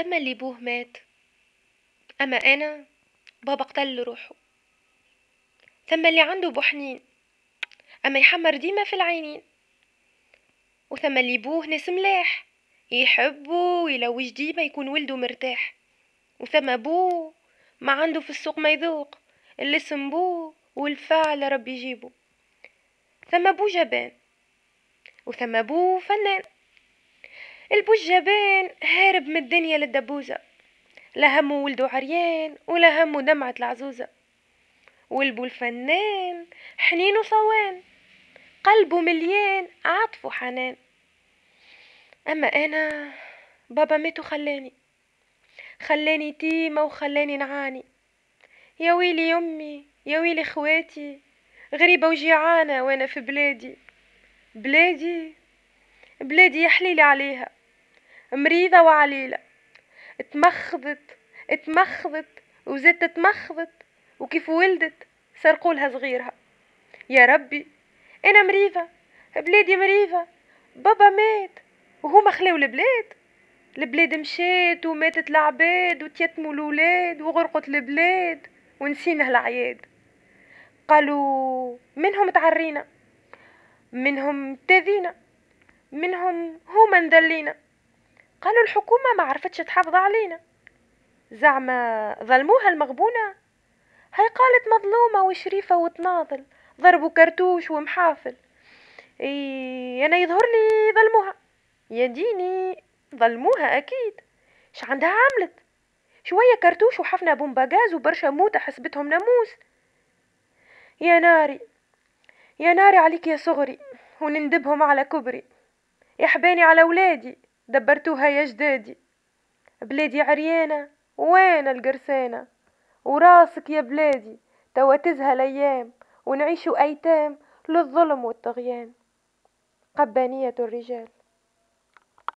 ثم اللي بوه مات، أما أنا بابا قتل روحه. ثم اللي عنده بوحنين، أما يحمر ديما في العينين. وثم اللي بوه ناس ملاح، يحبه ويلوج ديما يكون ولده مرتاح. وثم بوه ما عنده في السوق ما يذوق، اللي اسم بوه والفعل ربي يجيبه. ثم بوه جبان، وثم بوه فنان. البو الجبان هارب من الدنيا للدبوزة، لا همه ولده عريان ولا همه دمعة العزوزة. والبو الفنان حنين وصوان، قلبه مليان عطف وحنان. أما أنا بابا مات وخلاني، خلاني يتيمة وخلاني نعاني. يا ويلي يمي يا ويلي خواتي، غريبة وجيعانة وانا في بلادي. بلادي يا حليلي عليها، مريضة وعليلة. اتمخضت وزدت اتمخضت، وكيف ولدت سرقولها صغيرها. يا ربي انا مريضة، بلادي مريضة، بابا مات وهما خلاو البلاد مشات وماتت العباد وتيتموا الولاد وغرقت البلاد ونسينا العياد. قالوا منهم تعرينا، منهم تاذينا، منهم هما نذلينا. قالوا الحكومة ما عرفتش تحافظ علينا، زعما ظلموها المغبونة. هاي قالت مظلومة وشريفة وتناضل، ضربوا كرتوش ومحافل. انا يظهر لي ظلموها، يا ديني ظلموها اكيد. ش عندها عملت؟ شوية كرتوش وحفنة بومباغاز وبرشا موتة حسبتهم ناموس. يا ناري يا ناري عليك يا صغري، ونندبهم على كبري. يا حباني على ولادي دبرتوها يا جدادي. بلادي عريانة وين القرسانة، وراسك يا بلادي توا تزهى الايام، ونعيشوا ايتام للظلم والطغيان. قبانية الرجال.